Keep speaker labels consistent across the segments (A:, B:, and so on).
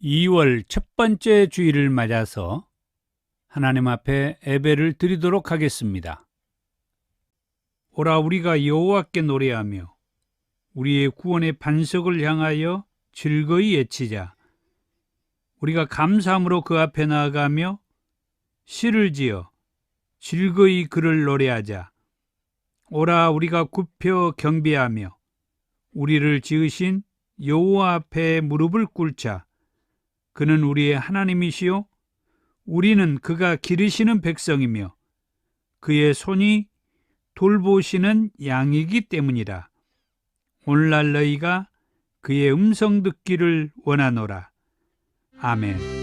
A: 2월 첫 번째 주일을 맞아서 하나님 앞에 예배를 드리도록 하겠습니다. 오라 우리가 여호와께 노래하며 우리의 구원의 반석을 향하여 즐거이 외치자. 우리가 감사함으로 그 앞에 나아가며 시를 지어 즐거이 그를 노래하자. 오라 우리가 굽혀 경배하며 우리를 지으신 여호와 앞에 무릎을 꿇자. 그는 우리의 하나님이시요 우리는 그가 기르시는 백성이며 그의 손이 돌보시는 양이기 때문이라. 오늘날 너희가 그의 음성 듣기를 원하노라. 아멘.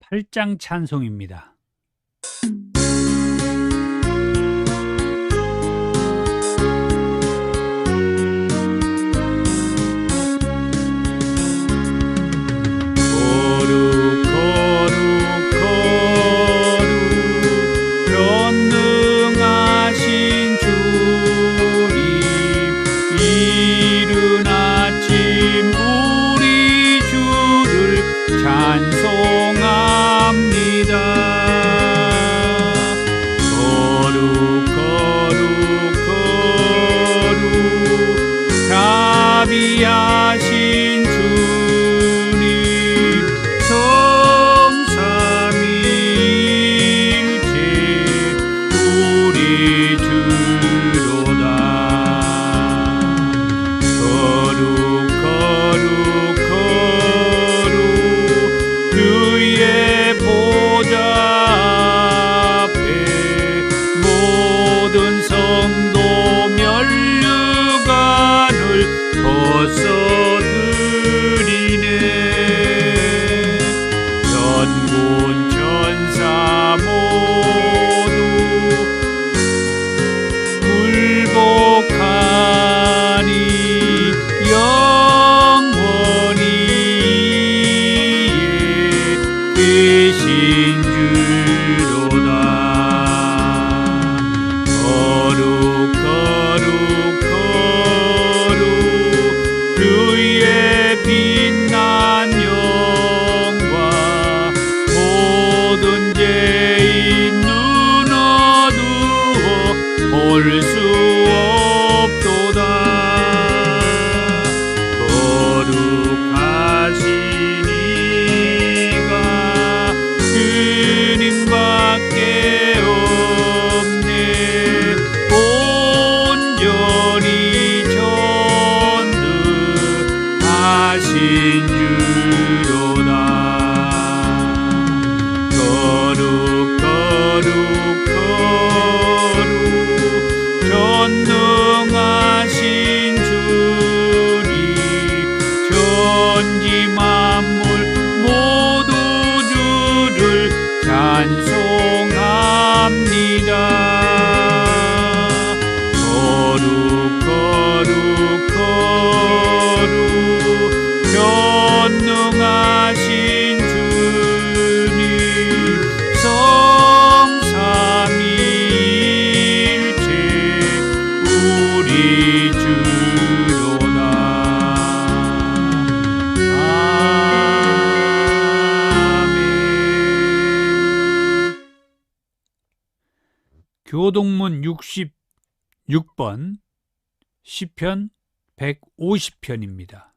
A: 팔장 찬송입니다. 거룩 거룩 거룩 전능하신 주님, 이른 아침 우리 주를 찬송합니다. 거룩 거룩 거룩 자비하신 주님, 성삼위일체 우리 주로다. 거룩 거룩 거룩 주의 보좌 앞에 모든 성도 면류관을 벗어드리네. 전군 천사 모두 굴복하니 영원히 계신 주로다. 거룩 거룩 거룩 주의 빛난 영광, 모든 죄인 눈 어두워 볼 수 없도다. 거룩하신 이가 주님밖에 없네. 온전히 전능하신 주로다. 거룩 거룩 거룩 전능하신 주님, 천지 만물 모두 주를 찬송합니다. 거룩 거룩 거룩 전능하신 주님, 성삼위일체 우리 주로다. 아멘. 교동문 66번 시편 150편입니다.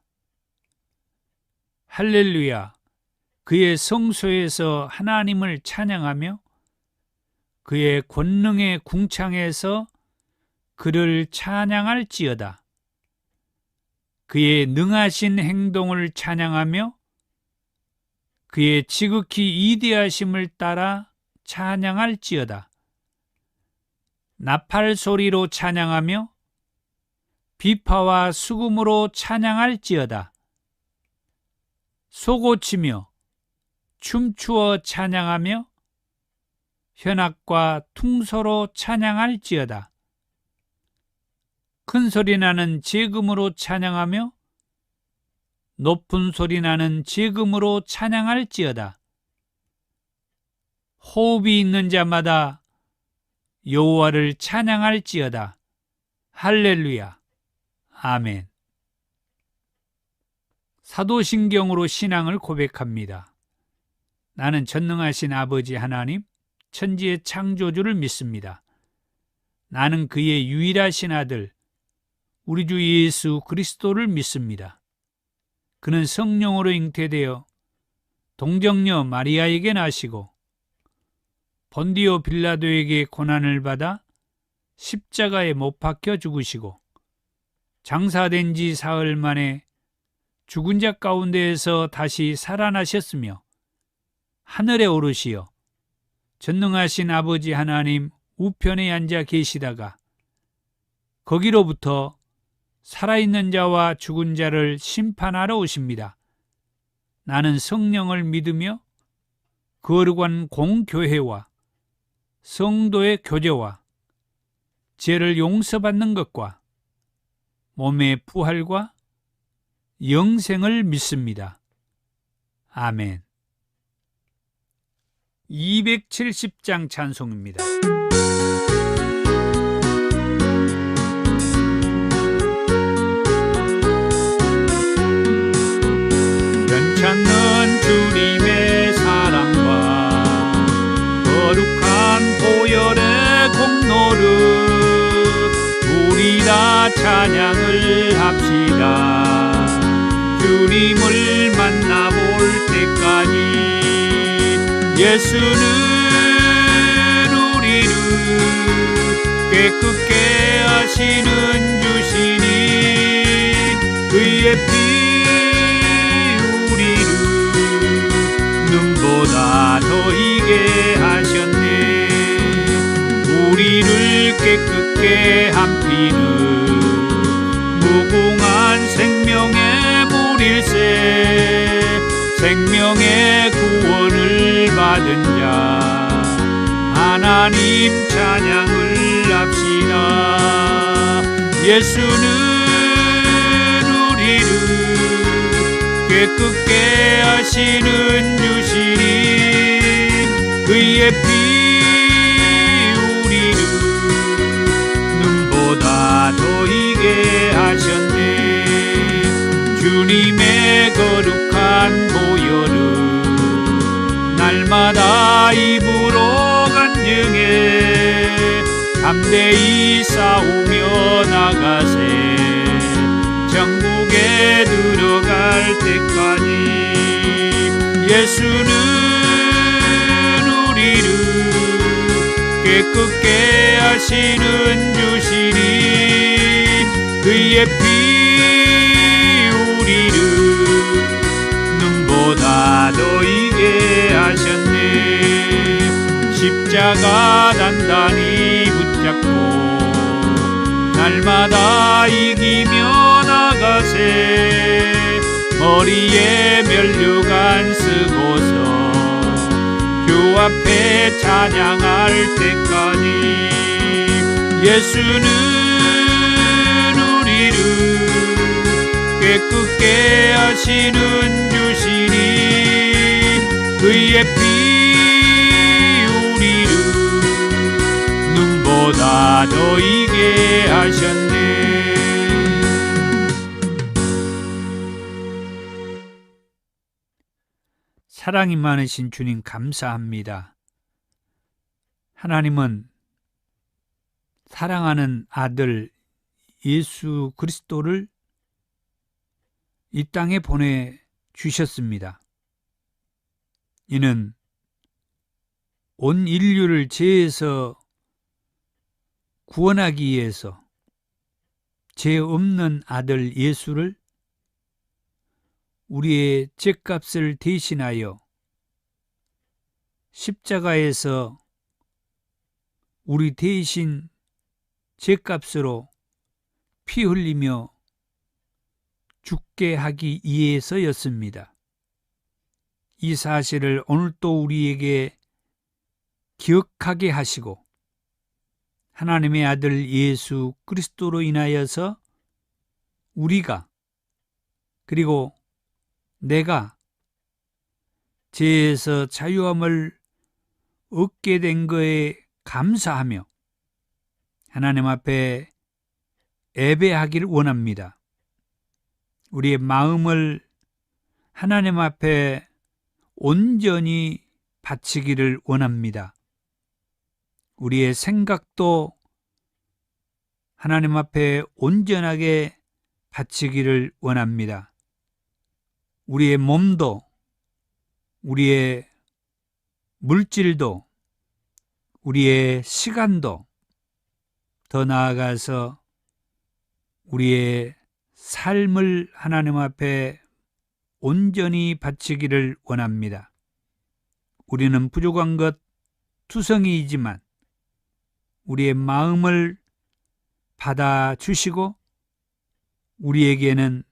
A: 할렐루야. 그의 성소에서 하나님을 찬양하며 그의 권능의 궁창에서 그를 찬양할지어다. 그의 능하신 행동을 찬양하며 그의 지극히 이대하심을 따라 찬양할지어다. 나팔 소리로 찬양하며 비파와 수금으로 찬양할지어다. 소고치며 춤추어 찬양하며 현악과 퉁소로 찬양할지어다. 큰 소리 나는 재금으로 찬양하며 높은 소리 나는 재금으로 찬양할지어다. 호흡이 있는 자마다 여호와를 찬양할지어다. 할렐루야. 아멘. 사도신경으로 신앙을 고백합니다. 나는 전능하신 아버지 하나님, 천지의 창조주를 믿습니다. 나는 그의 유일하신 아들, 우리 주 예수 그리스도를 믿습니다. 그는 성령으로 잉태되어 동정녀 마리아에게 나시고 본디오 빌라도에게 고난을 받아 십자가에 못 박혀 죽으시고 장사된 지 사흘 만에 죽은 자 가운데에서 다시 살아나셨으며 하늘에 오르시어 전능하신 아버지 하나님 우편에 앉아 계시다가 거기로부터 살아있는 자와 죽은 자를 심판하러 오십니다. 나는 성령을 믿으며 거룩한 공교회와 성도의 교제와 죄를 용서받는 것과 몸의 부활과 영생을 믿습니다. 아멘. 270장 찬송입니다. 변찮는 주님의 사랑과 거룩한 보혈의 공로를 우리 다 찬양을 합시다. 주님을 만나볼 때까지 예수는 우리를 깨끗게 하시는 주시니 그의 피 우리를 눈보다 더이게 하셨네. 우리를 깨끗게 한 피는 무궁한 생명의 물일세. 생명의 구원을 받은 자 하나님 찬양을 합시다. 예수는 우리를 깨끗게 하시는 주시니 그의 피 우리를 눈보다 더이게 하셨네. 주님의 거룩한 보혈은 날마다 입으로 간증해 담대히 싸우며 나가세. 천국에 들어갈 때까지 예수는 우리를 깨끗게 하시는 주시니 그의 피 우리를 눈보다 더이게 하셨네. 십자가 단단히 붙잡고 날마다 이기며 나가세. 머리에 면류관 쓰고서 주 앞에 찬양할 때까지 예수는 우리를 깨끗게 하시는 주시니 그의 피 우리를 눈보다 더이게 하셨네. 사랑이 많으신 주님 감사합니다. 하나님은 사랑하는 아들 예수 그리스도를 이 땅에 보내주셨습니다. 이는 온 인류를 죄에서 구원하기 위해서 죄 없는 아들 예수를 우리의 죄값을 대신하여 십자가에서 우리 대신 죄값으로 피 흘리며 죽게 하기 위해서였습니다. 이 사실을 오늘 또 우리에게 기억하게 하시고 하나님의 아들 예수 그리스도로 인하여서 우리가, 그리고 내가 죄에서 자유함을 얻게 된 것에 감사하며 하나님 앞에 예배하기를 원합니다. 우리의 마음을 하나님 앞에 온전히 바치기를 원합니다. 우리의 생각도 하나님 앞에 온전하게 바치기를 원합니다. 우리의 몸도, 우리의 물질도, 우리의 시간도, 더 나아가서 우리의 삶을 하나님 앞에 온전히 바치기를 원합니다. 우리는 부족한 것 투성이이지만 우리의 마음을 받아주시고 우리에게는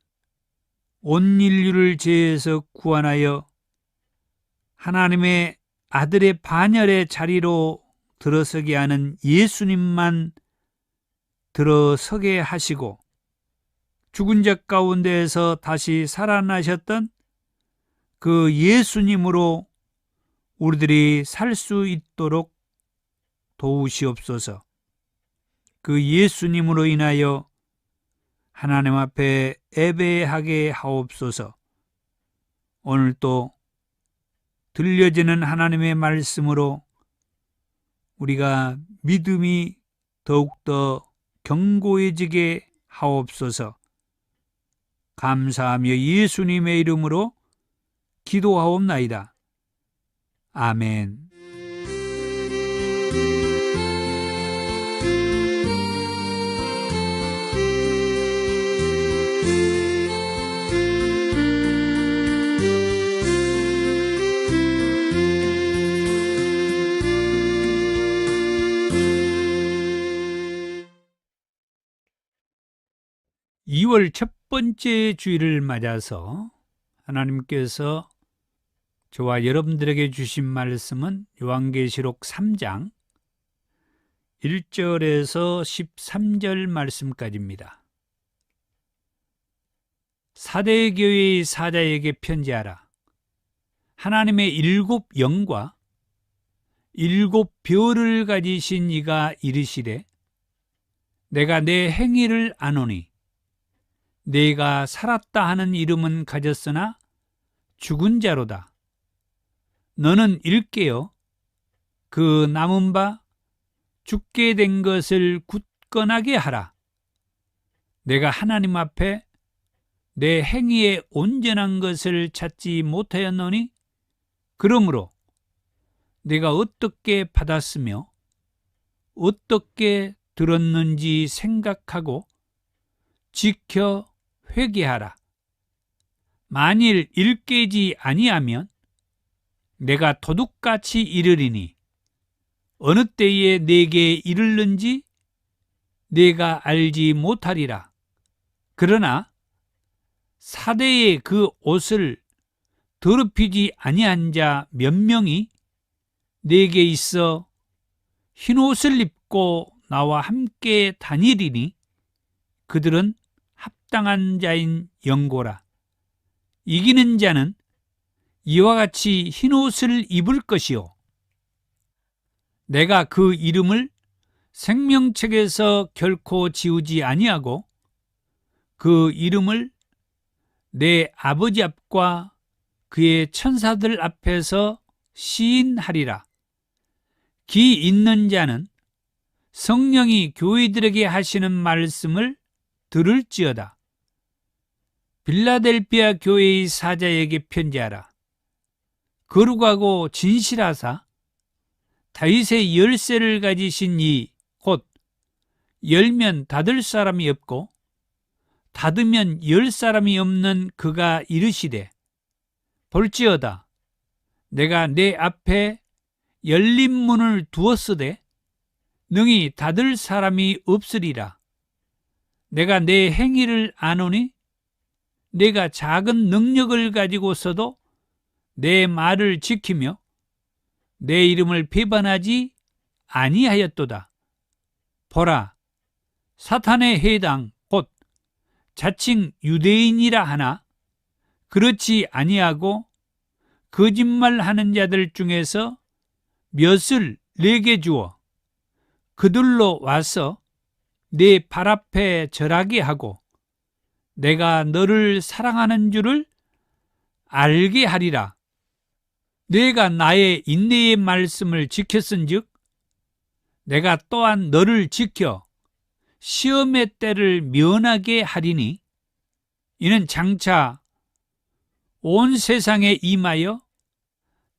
A: 온 인류를 죄에서 구원하여 하나님의 아들의 반열의 자리로 들어서게 하는 예수님만 들어서게 하시고 죽은 자 가운데에서 다시 살아나셨던 그 예수님으로 우리들이 살 수 있도록 도우시옵소서. 그 예수님으로 인하여 하나님 앞에 예배하게 하옵소서. 오늘 또 들려지는 하나님의 말씀으로 우리가 믿음이 더욱더 견고해지게 하옵소서. 감사하며 예수님의 이름으로 기도하옵나이다. 아멘. 2월 첫 번째 주일을 맞아서 하나님께서 저와 여러분들에게 주신 말씀은 요한계시록 3장 1절에서 13절 말씀까지입니다. 사대 교회의 사자에게 편지하라. 하나님의 7 영과 7 별을 가지신 이가 이르시되 내가 내 행위를 아노니 내가 살았다 하는 이름은 가졌으나 죽은 자로다. 너는 일깨어 그 남은 바 죽게 된 것을 굳건하게 하라. 내가 하나님 앞에 내 행위에 온전한 것을 찾지 못하였노니 그러므로 내가 어떻게 받았으며 어떻게 들었는지 생각하고 지켜 회개하라. 만일 일깨지 아니하면 내가 도둑같이 이르리니 어느 때에 내게 이르는지 내가 알지 못하리라. 그러나 사대의 그 옷을 더럽히지 아니한 자 몇 명이 내게 있어 흰옷을 입고 나와 함께 다니리니 그들은 합당한 자인 영고라. 이기는 자는 이와 같이 흰옷을 입을 것이요 내가 그 이름을 생명책에서 결코 지우지 아니하고 그 이름을 내 아버지 앞과 그의 천사들 앞에서 시인하리라. 기 있는 자는 성령이 교회들에게 하시는 말씀을 들을지어다. 빌라델비아 교회의 사자에게 편지하라. 거룩하고 진실하사 다윗의 열쇠를 가지신 이 곧 열면 닫을 사람이 없고 닫으면 열 사람이 없는 그가 이르시되 볼지어다 내가 내 앞에 열린 문을 두었으되 능히 닫을 사람이 없으리라. 내가 내 행위를 아노니 내가 작은 능력을 가지고서도 내 말을 지키며 내 이름을 배반하지 아니하였도다. 보라, 사탄의 해당 곧 자칭 유대인이라 하나 그렇지 아니하고 거짓말하는 자들 중에서 몇을 내게 주어 그들로 와서 내 발 앞에 절하게 하고 내가 너를 사랑하는 줄을 알게 하리라. 내가 나의 인내의 말씀을 지켰은즉 내가 또한 너를 지켜 시험의 때를 면하게 하리니 이는 장차 온 세상에 임하여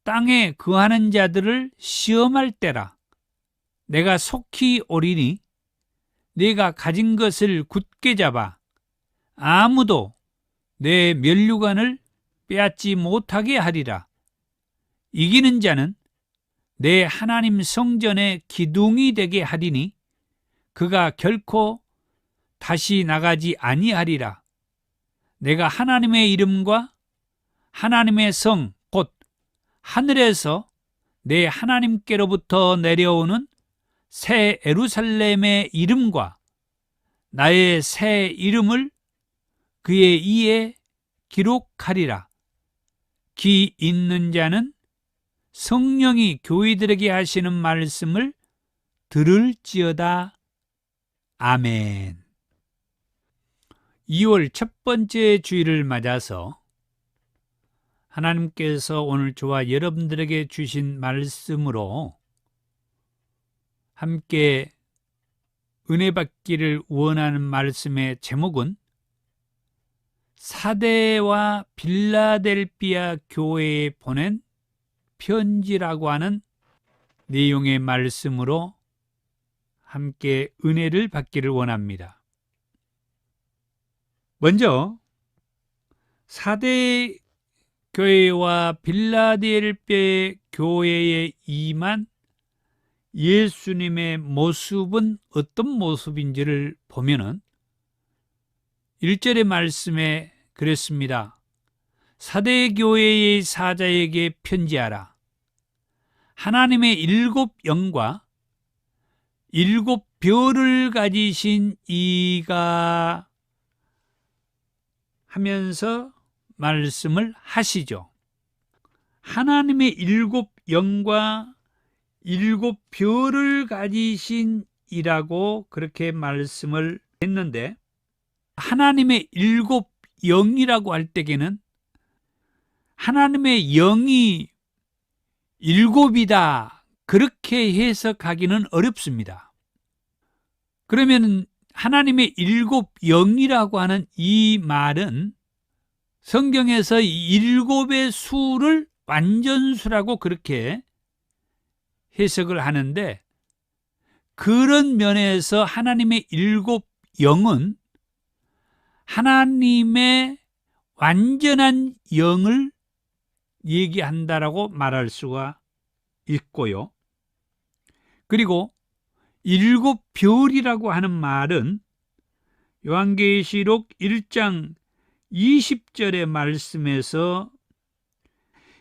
A: 땅에 거하는 자들을 시험할 때라. 내가 속히 오리니 네가 가진 것을 굳게 잡아 아무도 내 면류관을 빼앗지 못하게 하리라. 이기는 자는 내 하나님 성전의 기둥이 되게 하리니 그가 결코 다시 나가지 아니하리라. 내가 하나님의 이름과 하나님의 성 곧 하늘에서 내 하나님께로부터 내려오는 새 예루살렘의 이름과 나의 새 이름을 그의 이에 기록하리라. 귀 있는 자는 성령이 교회들에게 하시는 말씀을 들을지어다. 아멘. 2월 첫 번째 주일을 맞아서 하나님께서 오늘 저와 여러분들에게 주신 말씀으로 함께 은혜 받기를 원하는 말씀의 제목은 사대와 빌라델비아 교회에 보낸 편지라고 하는 내용의 말씀으로 함께 은혜를 받기를 원합니다. 먼저 사대 교회와 빌라델비아 교회에 임한 예수님의 모습은 어떤 모습인지를 보면은 1절의 말씀에 그랬습니다. 사대 교회의 사자에게 편지하라. 하나님의 7 영과 7 별을 가지신 이가 하면서 말씀을 하시죠. 하나님의 7 영과 7 별을 가지신 이라고 그렇게 말씀을 했는데 하나님의 7 영이라고 할 때에는 하나님의 영이 7이다 그렇게 해석하기는 어렵습니다. 그러면 하나님의 7 영이라고 하는 이 말은 성경에서 7의 수를 완전수라고 그렇게 해석을 하는데 그런 면에서 하나님의 7 영은 하나님의 완전한 영을 얘기한다라고 말할 수가 있고요. 그리고 7 별이라고 하는 말은 요한계시록 1장 20절의 말씀에서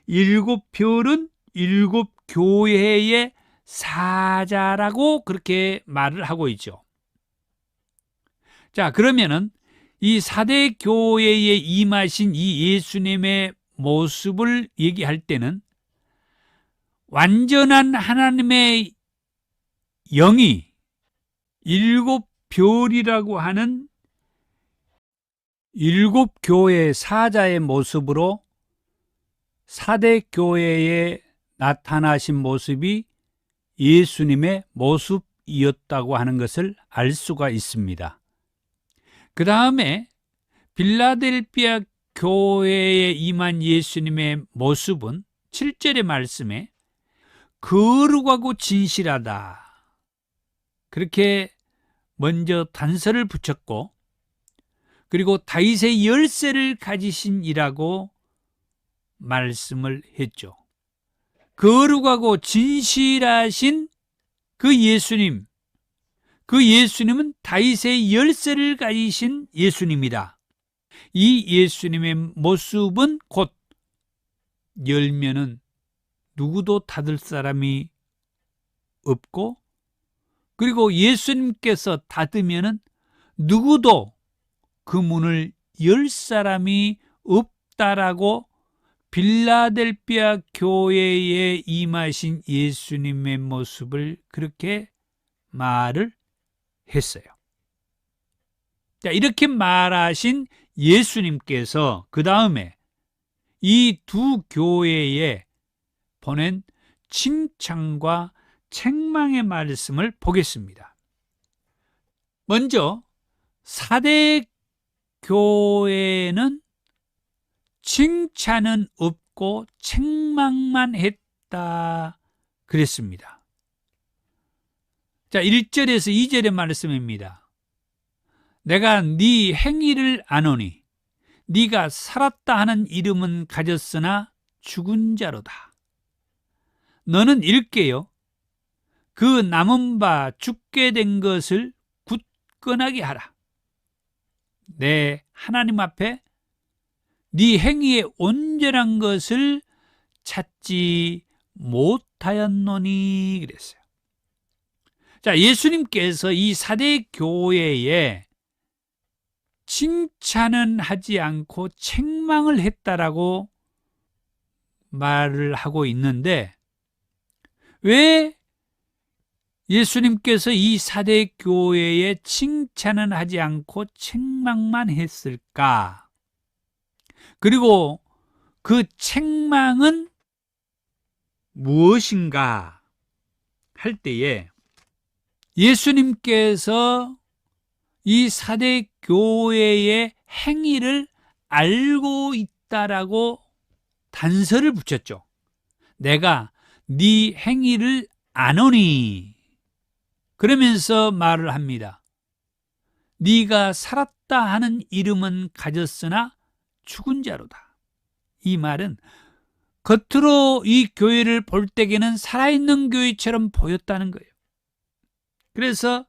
A: 7 별은 7 교회의 사자라고 그렇게 말을 하고 있죠. 자, 그러면은 이 사대 교회에 임하신 이 예수님의 모습을 얘기할 때는 완전한 하나님의 영이 7 별이라고 하는 7 교회의 사자의 모습으로 사대 교회에 나타나신 모습이 예수님의 모습이었다고 하는 것을 알 수가 있습니다. 그 다음에 빌라델비아 교회에 임한 예수님의 모습은 7절의 말씀에 거룩하고 진실하다 그렇게 먼저 단서를 붙였고 그리고 다윗의 열쇠를 가지신 이라고 말씀을 했죠. 거룩하고 진실하신 그 예수님, 그 예수님은 다윗의 열쇠를 가지신 예수님이다. 이 예수님의 모습은 곧 열면은 누구도 닫을 사람이 없고 그리고 예수님께서 닫으면은 누구도 그 문을 열 사람이 없다라고 빌라델피아 교회에 임하신 예수님의 모습을 그렇게 말을 했어요. 자, 이렇게 말하신 예수님께서 그 다음에 이 두 교회에 보낸 칭찬과 책망의 말씀을 보겠습니다. 먼저 사대 교회는 칭찬은 없고 책망만 했다 그랬습니다. 자, 1절에서 2절의 말씀입니다. 내가 네 행위를 아노니 네가 살았다 하는 이름은 가졌으나 죽은 자로다. 너는 일깨어 그 남은 바 죽게 된 것을 굳건하게 하라. 내 하나님 앞에 네 행위의 온전한 것을 찾지 못하였노니 그랬어요. 자, 예수님께서 이 사대 교회에 칭찬은 하지 않고 책망을 했다라고 말을 하고 있는데, 왜 예수님께서 이 사대 교회에 칭찬은 하지 않고 책망만 했을까? 그리고 그 책망은 무엇인가 할 때에 예수님께서 이 사대 교회의 행위를 알고 있다라고 단서를 붙였죠. 내가 네 행위를 아노니 그러면서 말을 합니다. 네가 살았다 하는 이름은 가졌으나 죽은 자로다. 이 말은 겉으로 이 교회를 볼 때에는 살아있는 교회처럼 보였다는 거예요. 그래서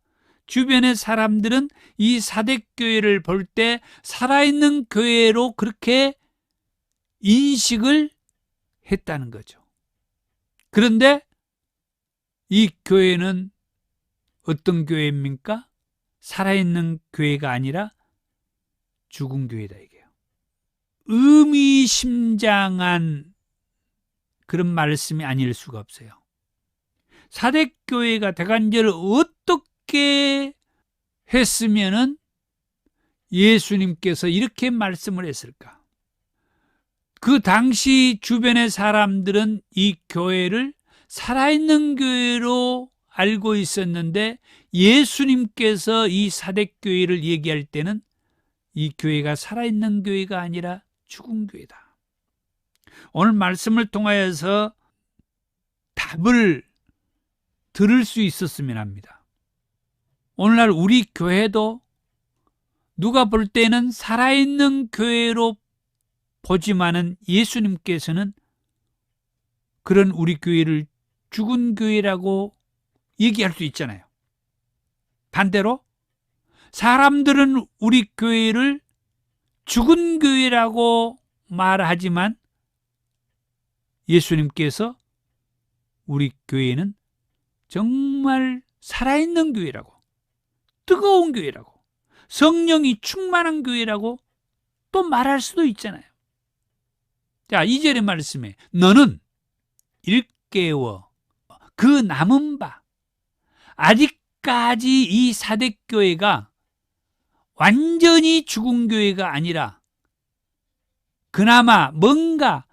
A: 주변의 사람들은 이 사대교회를 볼 때 살아있는 교회로 그렇게 인식을 했다는 거죠. 그런데 이 교회는 어떤 교회입니까? 살아있는 교회가 아니라 죽은 교회다 이게요. 의미심장한 그런 말씀이 아닐 수가 없어요. 사대교회가 대간절을 어떻게 했으면은 예수님께서 이렇게 말씀을 했을까? 그 당시 주변의 사람들은 이 교회를 살아있는 교회로 알고 있었는데 예수님께서 이 사대교회를 얘기할 때는 이 교회가 살아있는 교회가 아니라 죽은 교회다. 오늘 말씀을 통하여서 답을 들을 수 있었으면 합니다. 오늘날 우리 교회도 누가 볼 때는 살아있는 교회로 보지만은 예수님께서는 그런 우리 교회를 죽은 교회라고 얘기할 수 있잖아요. 반대로 사람들은 우리 교회를 죽은 교회라고 말하지만 예수님께서 우리 교회는 정말 살아있는 교회라고, 뜨거운 교회라고, 성령이 충만한 교회라고 또 말할 수도 있잖아요. 자, 2절의 말씀에 너는 일깨워 그 남은 바, 아직까지 이 사대교회가 완전히 죽은 교회가 아니라 그나마 뭔가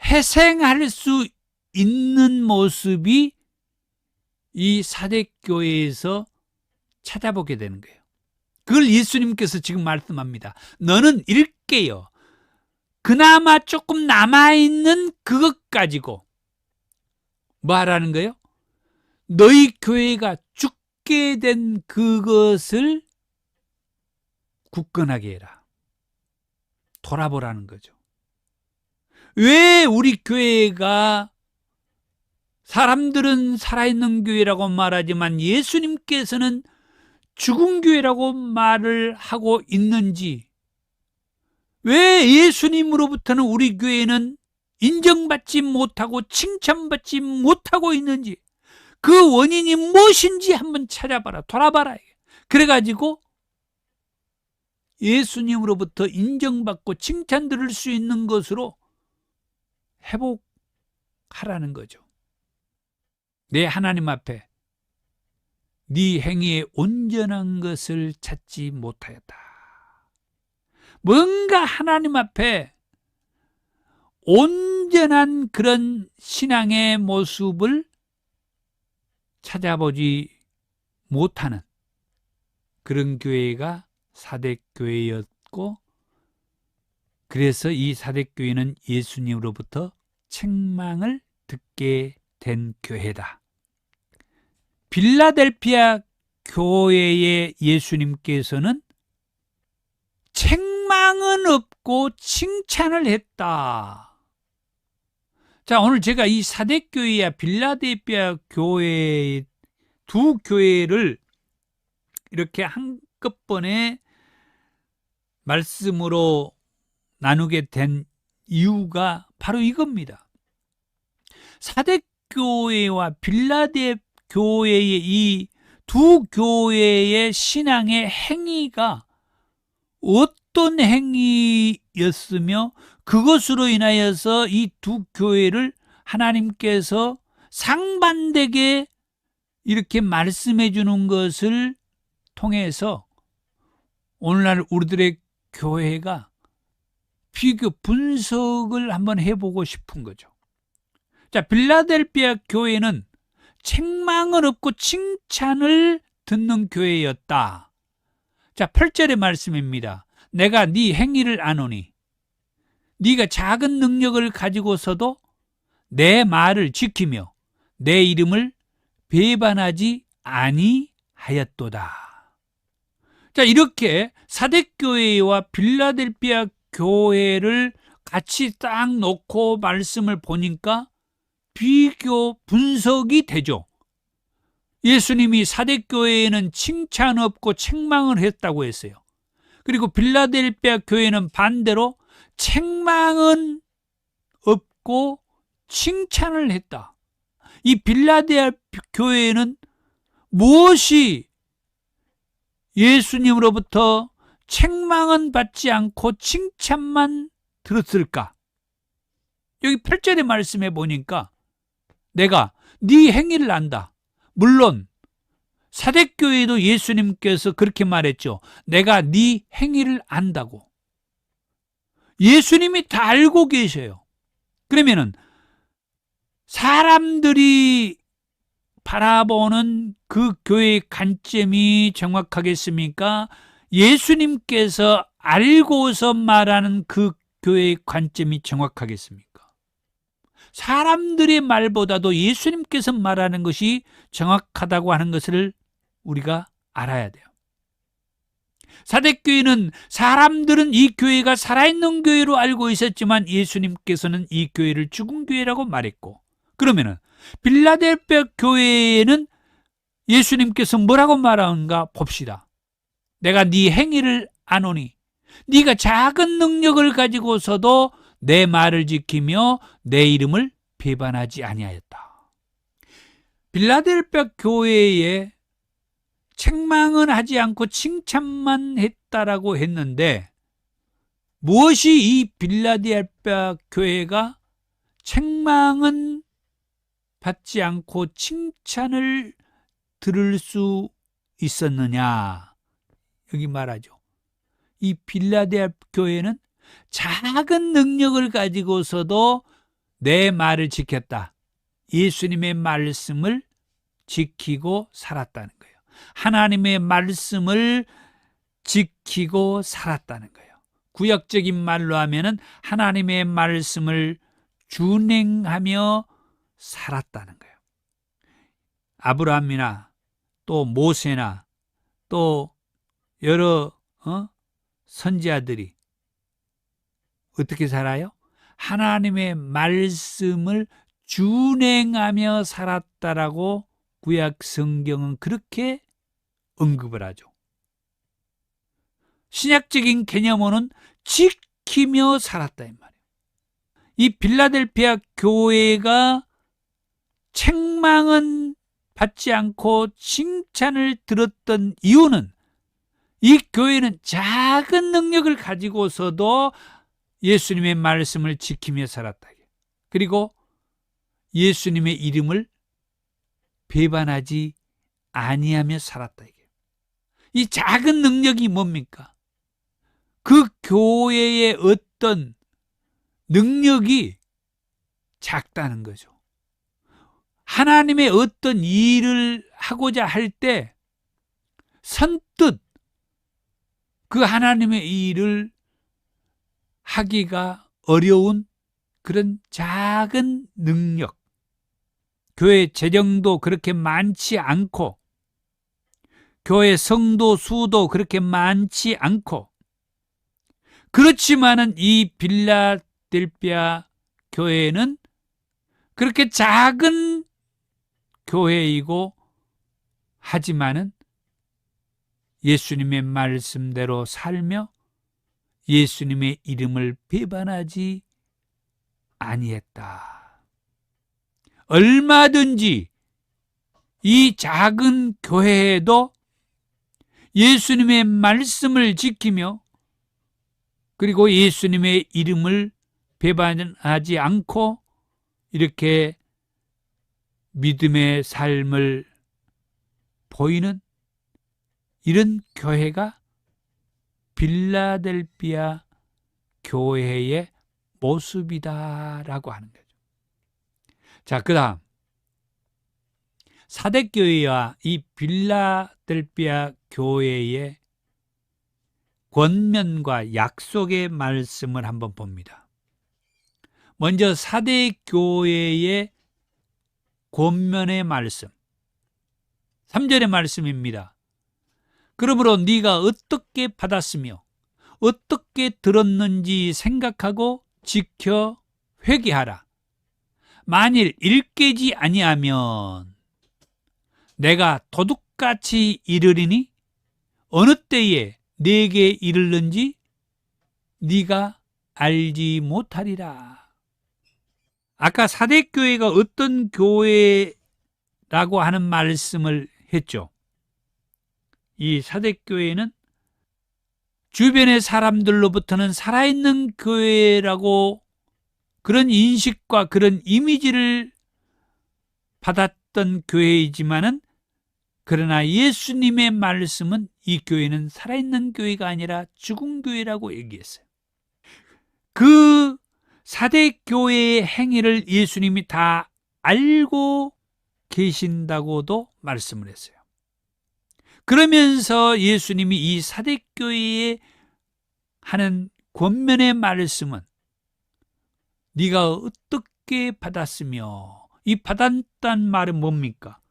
A: 회생할 수 있는 모습이 이 사대교회에서 찾아보게 되는 거예요. 그걸 예수님께서 지금 말씀합니다. 너는 일깨어 그나마 조금 남아있는 그것 가지고 뭐 하라는 거예요? 너희 교회가 죽게 된 그것을 굳건하게 해라. 돌아보라는 거죠. 왜 우리 교회가 사람들은 살아있는 교회라고 말하지만 예수님께서는 죽은 교회라고 말을 하고 있는지, 왜 예수님으로부터는 우리 교회는 인정받지 못하고 칭찬받지 못하고 있는지, 그 원인이 무엇인지 한번 찾아봐라. 돌아봐라. 그래가지고 예수님으로부터 인정받고 칭찬 들을 수 있는 것으로 회복하라는 거죠. 내 하나님 앞에 네 행위에 온전한 것을 찾지 못하였다. 뭔가 하나님 앞에 온전한 그런 신앙의 모습을 찾아보지 못하는 그런 교회가 사대교회였고, 그래서 이 사대교회는 예수님으로부터 책망을 듣게 된 교회다. 빌라델피아 교회의 예수님께서는 책망은 없고 칭찬을 했다. 자, 오늘 제가 이 사대교회와 빌라델피아 교회 두 교회를 이렇게 한꺼번에 말씀으로 나누게 된 이유가 바로 이겁니다. 사대교회와 빌라델피아 교회의 이 두 교회의 신앙의 행위가 어떤 행위였으며 그것으로 인하여서 이 두 교회를 하나님께서 상반되게 이렇게 말씀해 주는 것을 통해서 오늘날 우리들의 교회가 비교 분석을 한번 해보고 싶은 거죠. 자, 빌라델피아 교회는 책망은 없고 칭찬을 듣는 교회였다. 자, 8절의 말씀입니다. 내가 네 행위를 아노니 네가 작은 능력을 가지고서도 내 말을 지키며 내 이름을 배반하지 아니하였도다. 자, 이렇게 사대교회와 빌라델피아 교회를 같이 딱 놓고 말씀을 보니까 비교 분석이 되죠. 예수님이 사대교회에는 칭찬 없고 책망을 했다고 했어요. 그리고 빌라델피아 교회는 반대로 책망은 없고 칭찬을 했다. 이 빌라델피아 교회는 무엇이 예수님으로부터 책망은 받지 않고 칭찬만 들었을까? 여기 8절의 말씀에 보니까 내가 네 행위를 안다. 물론 사대교회도 예수님께서 그렇게 말했죠. 내가 네 행위를 안다고. 예수님이 다 알고 계셔요. 그러면은 사람들이 바라보는 그 교회의 관점이 정확하겠습니까? 예수님께서 알고서 말하는 그 교회의 관점이 정확하겠습니까? 사람들의 말보다도 예수님께서 말하는 것이 정확하다고 하는 것을 우리가 알아야 돼요. 사대교회는 사람들은 이 교회가 살아있는 교회로 알고 있었지만 예수님께서는 이 교회를 죽은 교회라고 말했고, 그러면은 빌라델피아 교회에는 예수님께서 뭐라고 말하는가 봅시다. 내가 네 행위를 아노니 네가 작은 능력을 가지고서도 내 말을 지키며 내 이름을 배반하지 아니하였다. 빌라델피아 교회에 책망은 하지 않고 칭찬만 했다라고 했는데, 무엇이 이 빌라델피아 교회가 책망은 받지 않고 칭찬을 들을 수 있었느냐? 여기 말하죠. 이 빌라델피아 교회는 작은 능력을 가지고서도 내 말을 지켰다. 예수님의 말씀을 지키고 살았다는 거예요. 하나님의 말씀을 지키고 살았다는 거예요. 구약적인 말로 하면은 하나님의 말씀을 준행하며 살았다는 거예요. 아브라함이나 또 모세나 또 여러 선지자들이 어떻게 살아요? 하나님의 말씀을 준행하며 살았다라고 구약 성경은 그렇게 언급을 하죠. 신약적인 개념으로는 지키며 살았다 이 말이에요. 이 빌라델피아 교회가 책망은 받지 않고 칭찬을 들었던 이유는 이 교회는 작은 능력을 가지고서도 예수님의 말씀을 지키며 살았다. 그리고 예수님의 이름을 배반하지 아니하며 살았다. 이 작은 능력이 뭡니까? 그 교회의 어떤 능력이 작다는 거죠. 하나님의 어떤 일을 하고자 할 때 선뜻 그 하나님의 일을 하기가 어려운 그런 작은 능력, 교회 재정도 그렇게 많지 않고 교회 성도 수도 그렇게 많지 않고, 그렇지만은 이 빌라델피아 교회는 그렇게 작은 교회이고 하지만은 예수님의 말씀대로 살며 예수님의 이름을 배반하지 아니했다. 얼마든지 이 작은 교회에도 예수님의 말씀을 지키며 그리고 예수님의 이름을 배반하지 않고 이렇게 믿음의 삶을 보이는 이런 교회가 빌라델피아 교회의 모습이다라고 하는 거죠. 자, 그 다음 사대교회와 이 빌라델피아 교회의 권면과 약속의 말씀을 한번 봅니다. 먼저 사대교회의 권면의 말씀, 3절의 말씀입니다. 그러므로 네가 어떻게 받았으며 어떻게 들었는지 생각하고 지켜 회개하라. 만일 일깨지 아니하면 내가 도둑같이 이르리니 어느 때에 네게 이르는지 네가 알지 못하리라. 아까 사대교회가 어떤 교회라고 하는 말씀을 했죠. 이 사대교회는 주변의 사람들로부터는 살아있는 교회라고 그런 인식과 그런 이미지를 받았던 교회이지만은, 그러나 예수님의 말씀은 이 교회는 살아있는 교회가 아니라 죽은 교회라고 얘기했어요. 그 사대교회의 행위를 예수님이 다 알고 계신다고도 말씀을 했어요. 그러면서 예수님이 이 사대교회에 하는 권면의 말씀은 네가 어떻게 받았으며, 이 받았다는 말은 뭡니까?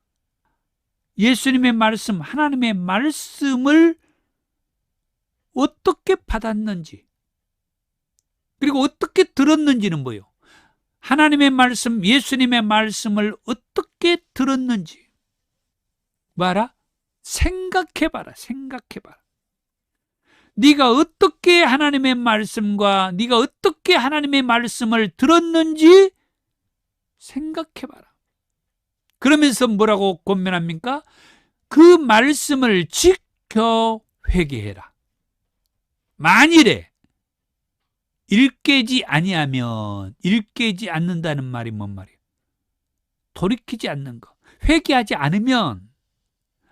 A: 예수님의 말씀, 하나님의 말씀을 어떻게 받았는지, 그리고 어떻게 들었는지는 뭐예요? 하나님의 말씀, 예수님의 말씀을 어떻게 들었는지 봐라. 생각해봐라. 생각해봐라. 네가 어떻게 하나님의 말씀과 네가 어떻게 하나님의 말씀을 들었는지 생각해봐라. 그러면서 뭐라고 권면합니까? 그 말씀을 지켜 회개해라. 만일에 일깨지 아니하면, 일깨지 않는다는 말이 뭔 말이에요? 돌이키지 않는 것, 회개하지 않으면,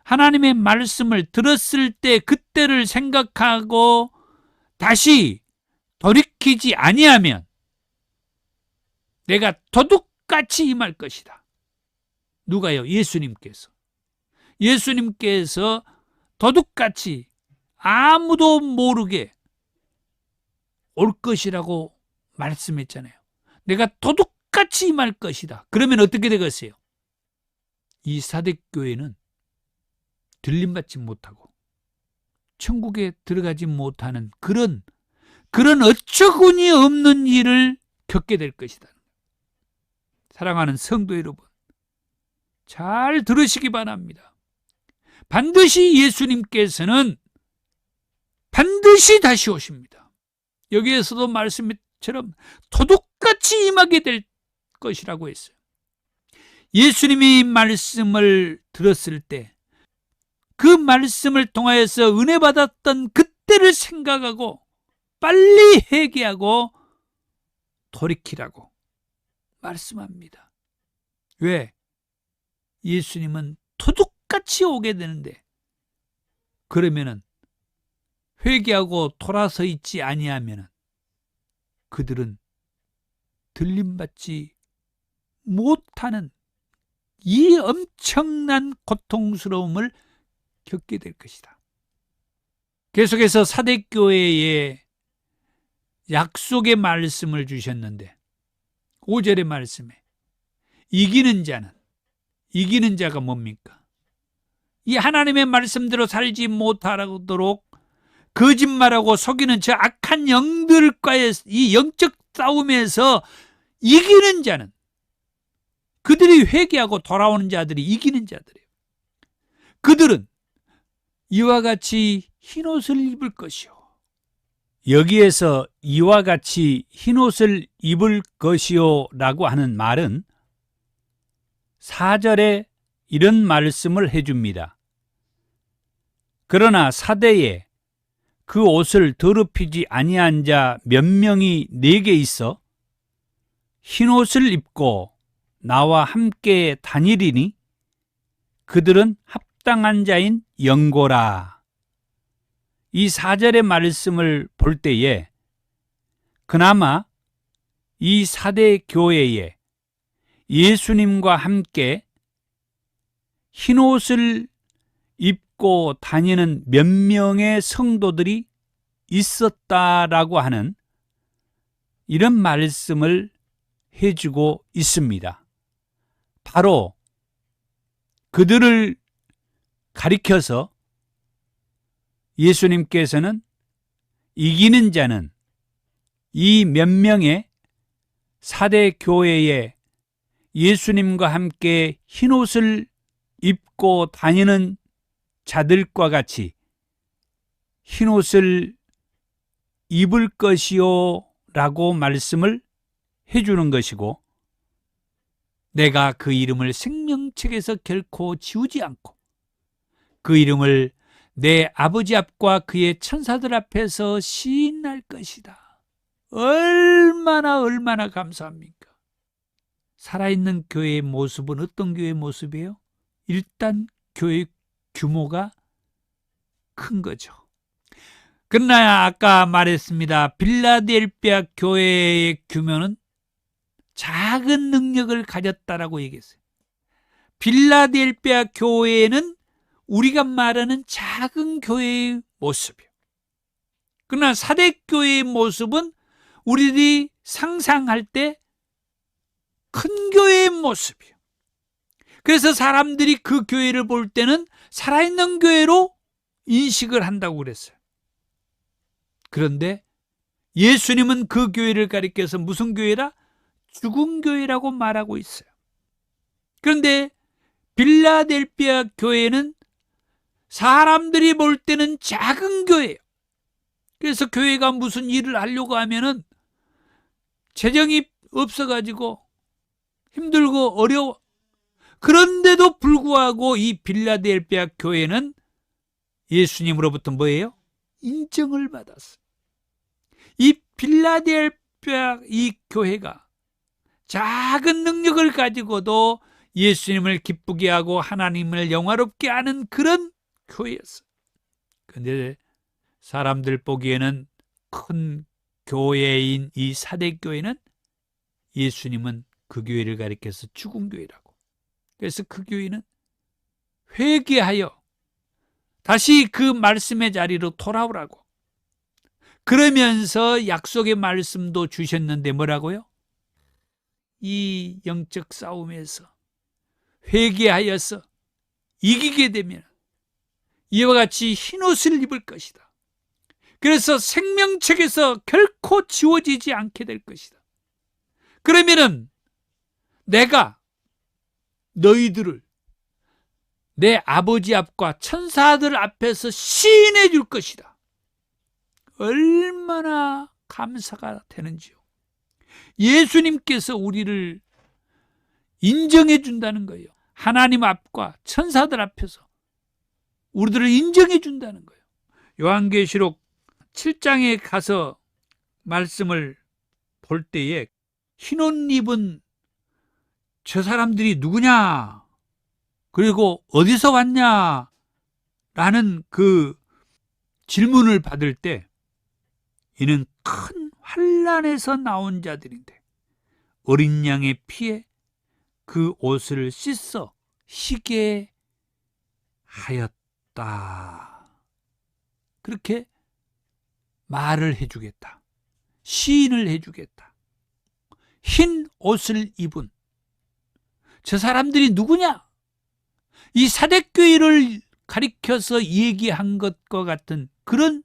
A: 하나님의 말씀을 들었을 때 그때를 생각하고 다시 돌이키지 아니하면 내가 도둑같이 임할 것이다. 누가요? 예수님께서. 예수님께서 도둑같이 아무도 모르게 올 것이라고 말씀했잖아요. 내가 도둑같이 임할 것이다. 그러면 어떻게 되겠어요? 이 사대교회는 들림받지 못하고 천국에 들어가지 못하는 그런 어처구니 없는 일을 겪게 될 것이다. 사랑하는 성도 여러분, 잘 들으시기 바랍니다. 반드시 예수님께서는 반드시 다시 오십니다. 여기에서도 말씀처럼 도둑같이 임하게 될 것이라고 했어요. 예수님이 말씀을 들었을 때 그 말씀을 통하여서 은혜 받았던 그때를 생각하고 빨리 회개하고 돌이키라고 말씀합니다. 왜? 예수님은 도둑같이 오게 되는데 그러면은 회개하고 돌아서 있지 아니하면은 그들은 들림받지 못하는 이 엄청난 고통스러움을 겪게 될 것이다. 계속해서 사대교회에 약속의 말씀을 주셨는데 5절의 말씀에 이기는 자가 뭡니까? 이 하나님의 말씀대로 살지 못하도록 거짓말하고 속이는 저 악한 영들과의 이 영적 싸움에서 이기는 자는, 그들이 회개하고 돌아오는 자들이 이기는 자들이에요. 그들은 이와 같이 흰옷을 입을 것이요. 여기에서 이와 같이 흰옷을 입을 것이요 라고 하는 말은 4절에 이런 말씀을 해줍니다. 그러나 사대에 그 옷을 더럽히지 아니한 자 몇 명이 내게 있어 흰옷을 입고 나와 함께 다니리니 그들은 합당한 자인 영고라. 이 4절의 말씀을 볼 때에 그나마 이 사대 교회에 예수님과 함께 흰옷을 입고 다니는 몇 명의 성도들이 있었다라고 하는 이런 말씀을 해주고 있습니다. 바로 그들을 가리켜서 예수님께서는 이기는 자는 이 몇 명의 사대 교회에 예수님과 함께 흰옷을 입고 다니는 자들과 같이 흰옷을 입을 것이요 라고 말씀을 해주는 것이고, 내가 그 이름을 생명책에서 결코 지우지 않고 그 이름을 내 아버지 앞과 그의 천사들 앞에서 시인할 것이다. 얼마나 감사합니까? 살아있는 교회의 모습은 어떤 교회의 모습이에요? 일단 교회 규모가 큰 거죠. 그러나 아까 말했습니다. 빌라델피아 교회의 규모는 작은 능력을 가졌다라고 얘기했어요. 빌라델피아 교회는 우리가 말하는 작은 교회의 모습이에요. 그러나 사대교회의 모습은 우리들이 상상할 때 큰 교회의 모습이에요. 그래서 사람들이 그 교회를 볼 때는 살아있는 교회로 인식을 한다고 그랬어요. 그런데 예수님은 그 교회를 가리켜서 무슨 교회라? 죽은 교회라고 말하고 있어요. 그런데 빌라델피아 교회는 사람들이 볼 때는 작은 교회예요. 그래서 교회가 무슨 일을 하려고 하면은 재정이 없어가지고 힘들고 어려워. 그런데도 불구하고 이 빌라델피아 교회는 예수님으로부터 뭐예요? 인정을 받았어요. 이 빌라델피아 이 교회가 작은 능력을 가지고도 예수님을 기쁘게 하고 하나님을 영화롭게 하는 그런 교회였어요. 그런데 사람들 보기에는 큰 교회인 이 사대교회는 예수님은 그 교회를 가리켜서 죽은 교회라고. 그래서 그 교회는 회개하여 다시 그 말씀의 자리로 돌아오라고. 그러면서 약속의 말씀도 주셨는데 뭐라고요? 이 영적 싸움에서 회개하여서 이기게 되면 이와 같이 흰옷을 입을 것이다. 그래서 생명책에서 결코 지워지지 않게 될 것이다. 그러면은 내가 너희들을 내 아버지 앞과 천사들 앞에서 시인해 줄 것이다. 얼마나 감사가 되는지요. 예수님께서 우리를 인정해 준다는 거예요. 하나님 앞과 천사들 앞에서 우리들을 인정해 준다는 거예요. 요한계시록 7장에 가서 말씀을 볼 때에 흰옷 입은 저 사람들이 누구냐? 그리고 어디서 왔냐? 라는 그 질문을 받을 때 이는 큰 환난에서 나온 자들인데 어린 양의 피에 그 옷을 씻어 희게 하였다. 그렇게 말을 해주겠다. 시인을 해주겠다. 흰 옷을 입은 저 사람들이 누구냐? 이 사대교회를 가리켜서 얘기한 것과 같은 그런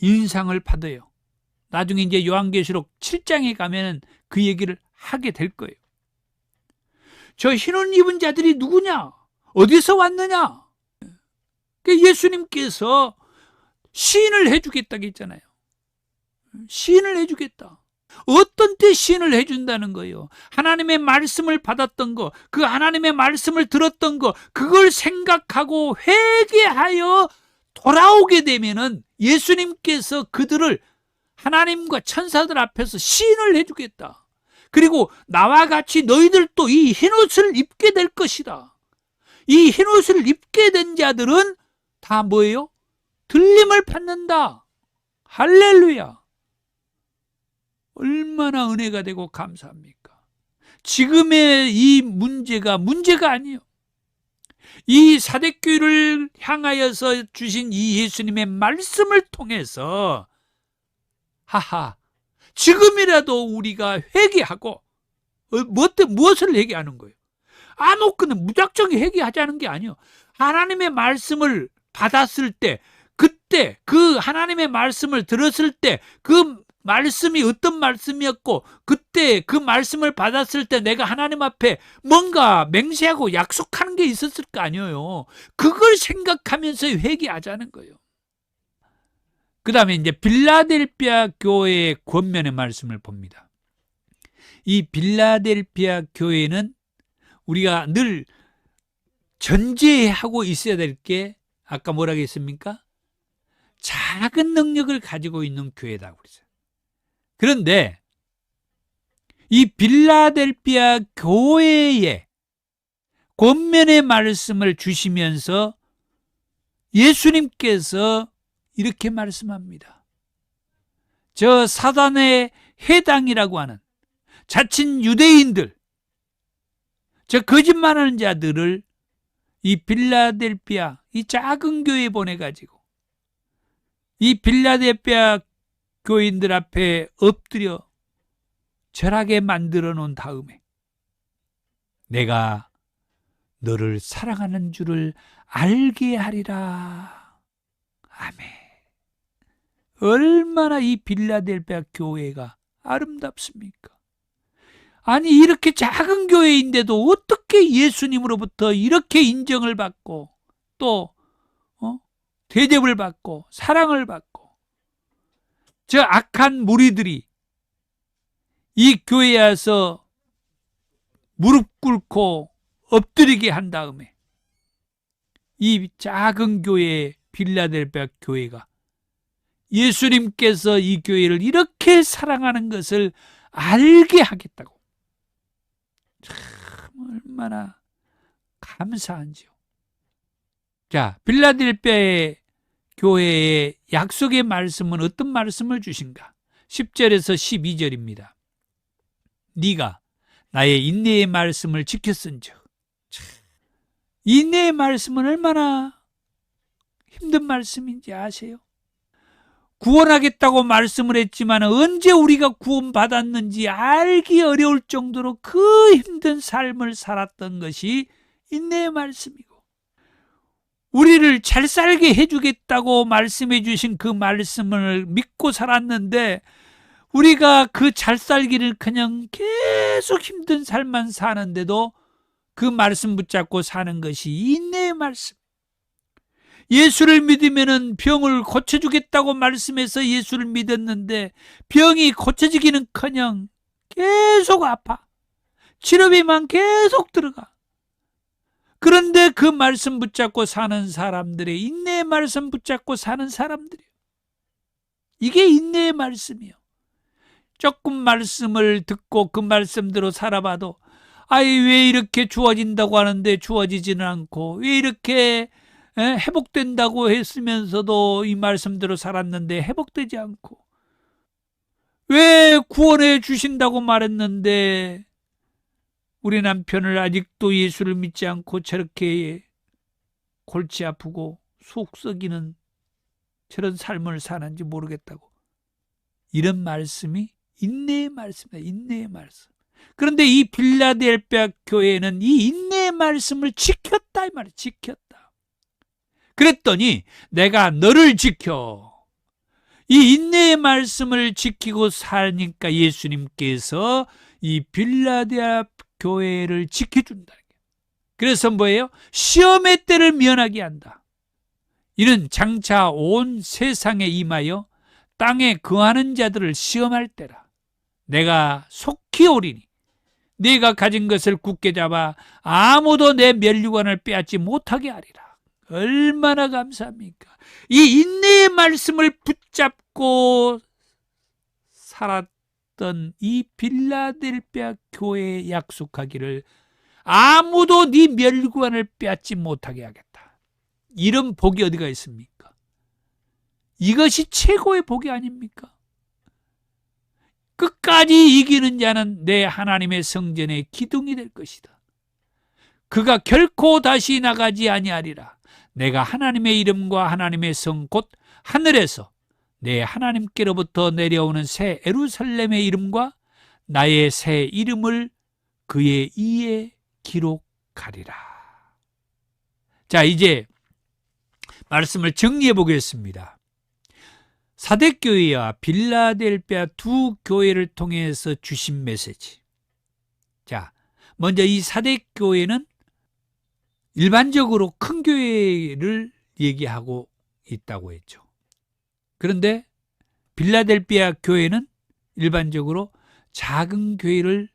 A: 인상을 받아요. 나중에 이제 요한계시록 7장에 가면은 그 얘기를 하게 될 거예요. 저 흰옷 입은 자들이 누구냐? 어디서 왔느냐? 예수님께서 시인을 해주겠다고 했잖아요. 시인을 해주겠다. 어떤 때 시인을 해준다는 거예요? 하나님의 말씀을 받았던 거, 그 하나님의 말씀을 들었던 거, 그걸 생각하고 회개하여 돌아오게 되면은 예수님께서 그들을 하나님과 천사들 앞에서 시인을 해주겠다. 그리고 나와 같이 너희들도 이 흰옷을 입게 될 것이다. 이 흰옷을 입게 된 자들은 다 뭐예요? 들림을 받는다. 할렐루야. 얼마나 은혜가 되고 감사합니까? 지금의 이 문제가 아니에요. 이 사대교회를 향하여서 주신 이 예수님의 말씀을 통해서 지금이라도 우리가 회개하고 무엇을 회개하는 거예요? 아무거나 무작정 회개하자는 게 아니에요. 하나님의 말씀을 받았을 때, 그때 그 하나님의 말씀을 들었을 때 그 말씀이 어떤 말씀이었고 그때 그 말씀을 받았을 때 내가 하나님 앞에 뭔가 맹세하고 약속하는 게 있었을 거 아니에요. 그걸 생각하면서 회개하자는 거예요. 그 다음에 이제 빌라델피아 교회의 권면의 말씀을 봅니다. 이 빌라델피아 교회는 우리가 늘 전제하고 있어야 될 게 아까 뭐라고 했습니까? 작은 능력을 가지고 있는 교회다 그랬어요. 그런데 이 빌라델피아 교회에 권면의 말씀을 주시면서 예수님께서 이렇게 말씀합니다. 저 사단의 해당이라고 하는 자칭 유대인들, 저 거짓말하는 자들을 이 빌라델피아 이 작은 교회에 보내가지고 이 빌라델피아 교인들 앞에 엎드려 절하게 만들어 놓은 다음에 내가 너를 사랑하는 줄을 알게 하리라. 아멘. 얼마나 이 빌라델피아 교회가 아름답습니까? 아니 이렇게 작은 교회인데도 어떻게 예수님으로부터 이렇게 인정을 받고 또 대접을 받고 사랑을 받고 저 악한 무리들이 이 교회에 와서 무릎 꿇고 엎드리게 한 다음에 이 작은 교회 빌라델피아 교회가 예수님께서 이 교회를 이렇게 사랑하는 것을 알게 하겠다고. 참 얼마나 감사한지요. 자, 빌라델피아의 교회의 약속의 말씀은 어떤 말씀을 주신가? 10절에서 12절입니다. 네가 나의 인내의 말씀을 지켰은즉. 인내의 말씀은 얼마나 힘든 말씀인지 아세요? 구원하겠다고 말씀을 했지만 언제 우리가 구원받았는지 알기 어려울 정도로 그 힘든 삶을 살았던 것이 인내의 말씀이고, 우리를 잘 살게 해주겠다고 말씀해 주신 그 말씀을 믿고 살았는데 우리가 그 잘 살기를 그냥 계속 힘든 삶만 사는데도 그 말씀 붙잡고 사는 것이 인내의 말씀. 예수를 믿으면 병을 고쳐주겠다고 말씀해서 예수를 믿었는데 병이 고쳐지기는커녕 계속 아파. 치료비만 계속 들어가. 그런데 그 말씀 붙잡고 사는 사람들의, 인내의 말씀 붙잡고 사는 사람들이에요. 이게 인내의 말씀이에요. 조금 말씀을 듣고 그 말씀대로 살아봐도 왜 이렇게 주어진다고 하는데 주어지지는 않고, 왜 이렇게 회복된다고 했으면서도 이 말씀대로 살았는데 회복되지 않고, 왜 구원해 주신다고 말했는데 우리 남편을 아직도 예수를 믿지 않고 저렇게 골치 아프고 속 썩이는 저런 삶을 사는지 모르겠다고. 이런 말씀이 인내의 말씀이다. 인내의 말씀. 그런데 이 빌라델피아 교회는 이 인내의 말씀을 지켰다 이 말이에요. 지켰다. 그랬더니 내가 너를 지켜. 이 인내의 말씀을 지키고 사니까 예수님께서 이 빌라델피아 교회를 지켜준다. 그래서 뭐예요? 시험의 때를 면하게 한다. 이는 장차 온 세상에 임하여 땅에 거하는 자들을 시험할 때라. 내가 속히 오리니 네가 가진 것을 굳게 잡아 아무도 내 면류관을 빼앗지 못하게 하리라. 얼마나 감사합니까? 이 인내의 말씀을 붙잡고 살았던 이 빌라델피아 교회에 약속하기를 아무도 네 면류관을 빼앗지 못하게 하겠다. 이런 복이 어디가 있습니까? 이것이 최고의 복이 아닙니까? 끝까지 이기는 자는 내 하나님의 성전의 기둥이 될 것이다. 그가 결코 다시 나가지 아니하리라. 내가 하나님의 이름과 하나님의 성 곧 하늘에서 내 하나님께로부터 내려오는 새 예루살렘의 이름과 나의 새 이름을 그의 이에 기록하리라. 자, 이제 말씀을 정리해 보겠습니다. 사대교회와 빌라델피아 두 교회를 통해서 주신 메시지. 자, 먼저 이 사대교회는 일반적으로 큰 교회를 얘기하고 있다고 했죠. 그런데 빌라델피아 교회는 일반적으로 작은 교회를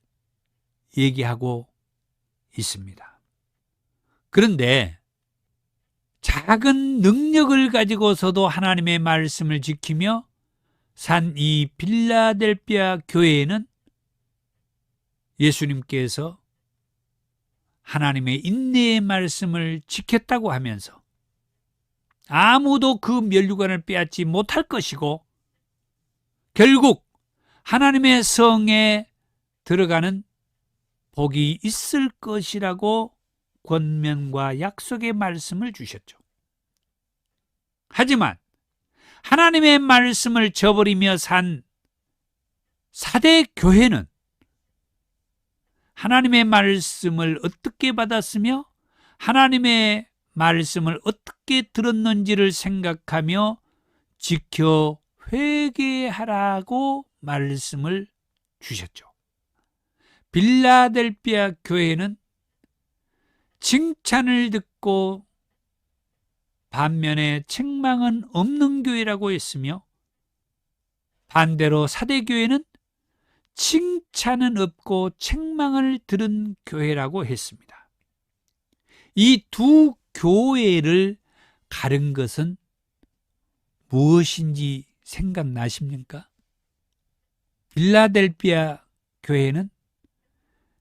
A: 얘기하고 있습니다. 그런데 작은 능력을 가지고서도 하나님의 말씀을 지키며 산 이 빌라델피아 교회에는 예수님께서 하나님의 인내의 말씀을 지켰다고 하면서 아무도 그 면류관을 빼앗지 못할 것이고 결국 하나님의 성에 들어가는 복이 있을 것이라고 권면과 약속의 말씀을 주셨죠. 하지만 하나님의 말씀을 저버리며 산 사대 교회는 하나님의 말씀을 어떻게 받았으며 하나님의 말씀을 어떻게 들었는지를 생각하며 지켜 회개하라고 말씀을 주셨죠. 빌라델피아 교회는 칭찬을 듣고 반면에 책망은 없는 교회라고 했으며 반대로 사대교회는 칭찬은 없고 책망을 들은 교회라고 했습니다. 이 두 교회를 가른 것은 무엇인지 생각나십니까? 빌라델피아 교회는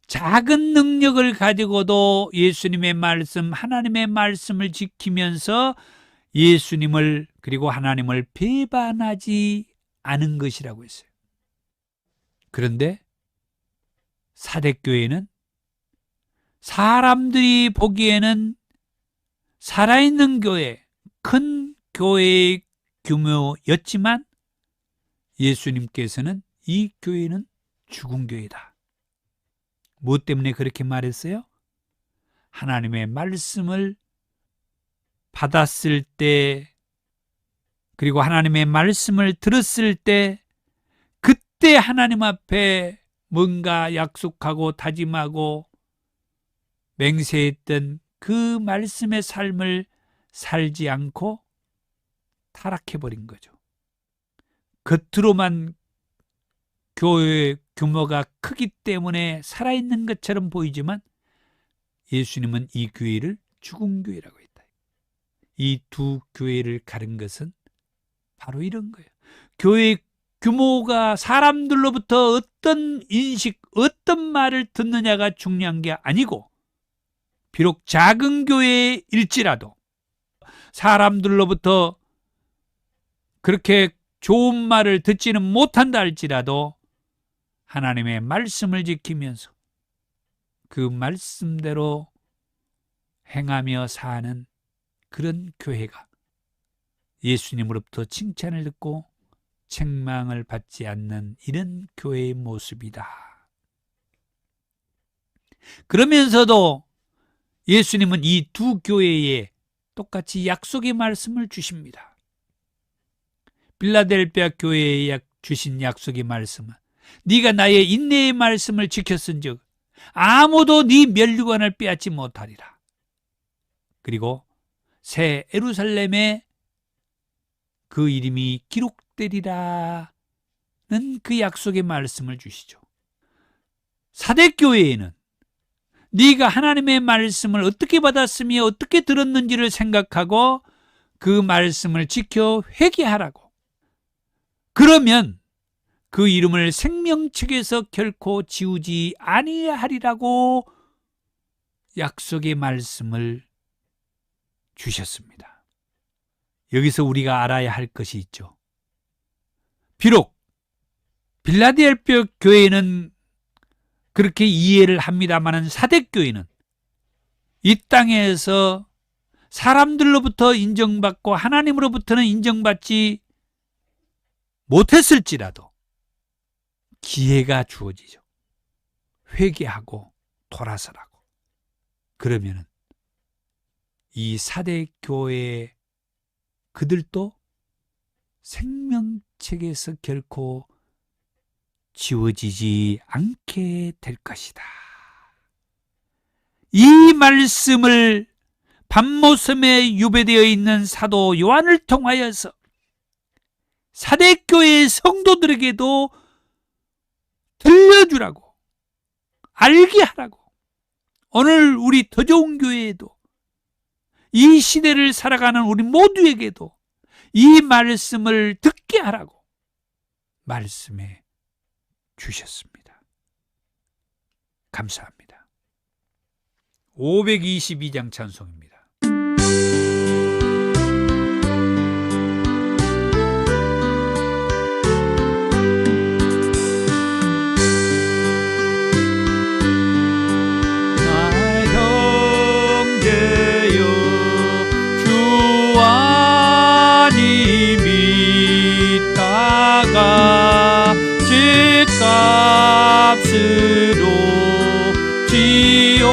A: 작은 능력을 가지고도 예수님의 말씀, 하나님의 말씀을 지키면서 예수님을 그리고 하나님을 배반하지 않은 것이라고 했어요. 그런데 사대교회는 사람들이 보기에는 살아있는 교회, 큰 교회의 규모였지만 예수님께서는 이 교회는 죽은 교회다. 무엇 때문에 그렇게 말했어요? 하나님의 말씀을 받았을 때 그리고 하나님의 말씀을 들었을 때 그때 하나님 앞에 뭔가 약속하고 다짐하고 맹세했던 그 말씀의 삶을 살지 않고 타락해버린 거죠. 겉으로만 교회의 규모가 크기 때문에 살아있는 것처럼 보이지만 예수님은 이 교회를 죽은 교회라고 했다. 이 두 교회를 가른 것은 바로 이런 거예요. 교회의 규모가 사람들로부터 어떤 인식, 어떤 말을 듣느냐가 중요한 게 아니고, 비록 작은 교회일지라도 사람들로부터 그렇게 좋은 말을 듣지는 못한다 할지라도 하나님의 말씀을 지키면서 그 말씀대로 행하며 사는 그런 교회가 예수님으로부터 칭찬을 듣고 책망을 받지 않는 이런 교회의 모습이다. 그러면서도 예수님은 이 두 교회에 똑같이 약속의 말씀을 주십니다. 빌라델피아 교회에 주신 약속의 말씀은 네가 나의 인내의 말씀을 지켰은즉 아무도 네 면류관을 빼앗지 못하리라. 그리고 새 예루살렘에 그 이름이 기록되리라는 그 약속의 말씀을 주시죠. 사대교회에는 네가 하나님의 말씀을 어떻게 받았으며 어떻게 들었는지를 생각하고 그 말씀을 지켜 회개하라고. 그러면 그 이름을 생명책에서 결코 지우지 아니하리라고 약속의 말씀을 주셨습니다. 여기서 우리가 알아야 할 것이 있죠. 비록 빌라델피아 교회는 그렇게 이해를 합니다마는 사대교회는 이 땅에서 사람들로부터 인정받고 하나님으로부터는 인정받지 못했을지라도 기회가 주어지죠. 회개하고 돌아서라고. 그러면은 이 사대교회 그들도 생명책에서 결코 지워지지 않게 될 것이다. 이 말씀을 밤모섬에 유배되어 있는 사도 요한을 통하여서 사대교회의 성도들에게도 들려주라고, 알게 하라고, 오늘 우리 더 좋은 교회에도 이 시대를 살아가는 우리 모두에게도 이 말씀을 듣게 하라고 말씀해 주셨습니다. 감사합니다. 522장 찬송입니다. 값으로 지옥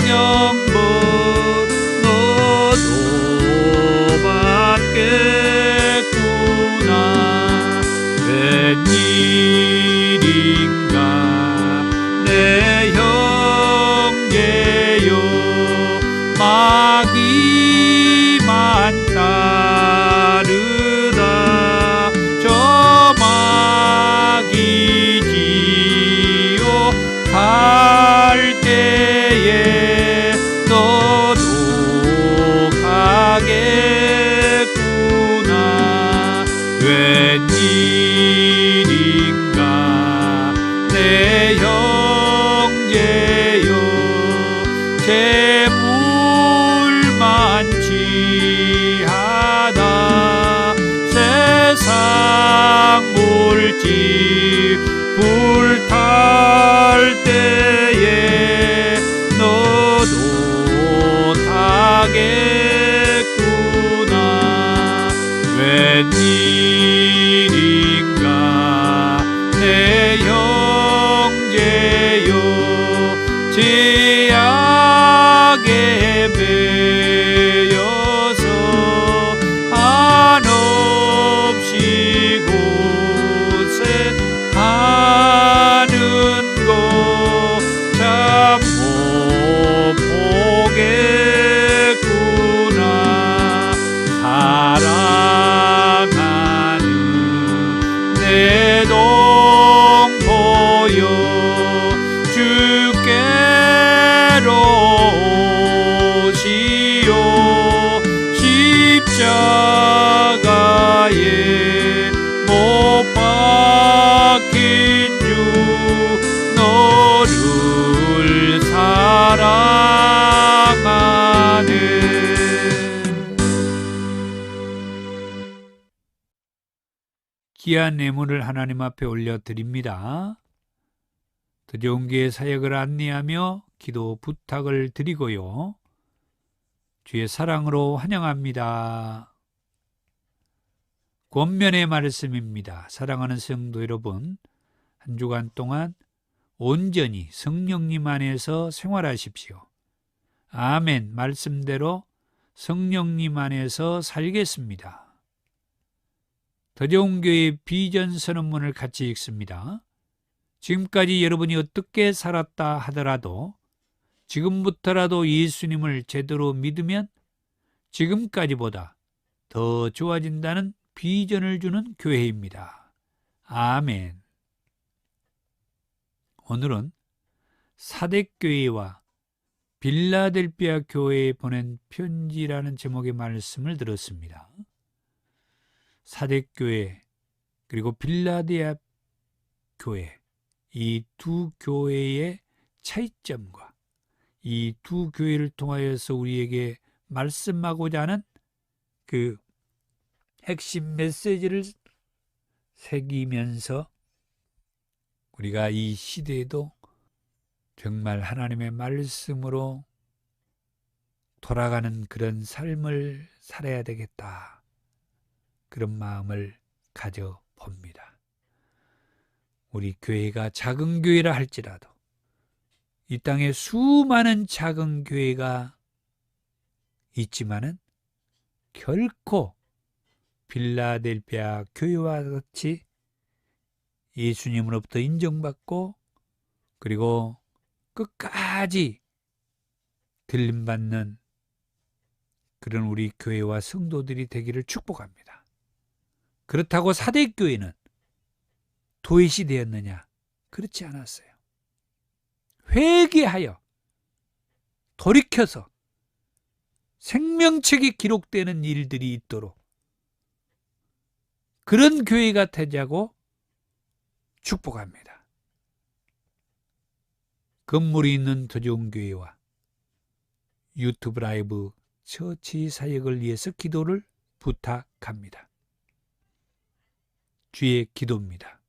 A: 연봉 너도 받겠구나. 웬일인가 내 형제여 마귀만 따르다 저 마귀지요 갈 때에 너도 가겠구나. 웬일인가 내 형제여 재물만 취하다 세상 물질 불탈 때에 너도 타겠구나. 웬일인가 내 형제여 제약에 매여서 한없이 곳에 가는 것 참 못 보겠구나. 사랑하는 귀한 예물을 하나님 앞에 올려드립니다. 더 좋은 교회 사역을 안내하며 기도 부탁을 드리고요. 주의 사랑으로 환영합니다. 권면의 말씀입니다. 사랑하는 성도 여러분, 한 주간 동안 온전히 성령님 안에서 생활하십시오. 아멘. 말씀대로 성령님 안에서 살겠습니다. 더 좋은 교회 비전 선언문을 같이 읽습니다. 지금까지 여러분이 어떻게 살았다 하더라도 지금부터라도 예수님을 제대로 믿으면 지금까지보다 더 좋아진다는 비전을 주는 교회입니다. 아멘. 오늘은 사대교회와 빌라델피아 교회에 보낸 편지라는 제목의 말씀을 들었습니다. 사대교회 그리고 빌라델피아 교회, 이 두 교회의 차이점과 이 두 교회를 통하여서 우리에게 말씀하고자 하는 그 핵심 메시지를 새기면서 우리가 이 시대에도 정말 하나님의 말씀으로 돌아가는 그런 삶을 살아야 되겠다. 그런 마음을 가져봅니다. 우리 교회가 작은 교회라 할지라도 이 땅에 수많은 작은 교회가 있지만은 결코 빌라델피아 교회와 같이 예수님으로부터 인정받고 그리고 끝까지 들림받는 그런 우리 교회와 성도들이 되기를 축복합니다. 그렇다고 사대교회는 도외시 되었느냐? 그렇지 않았어요. 회개하여 돌이켜서 생명책이 기록되는 일들이 있도록 그런 교회가 되자고 축복합니다. 건물이 있는 더 좋은 교회와 유튜브 라이브 처치 사역을 위해서 기도를 부탁합니다. 주의 기도입니다.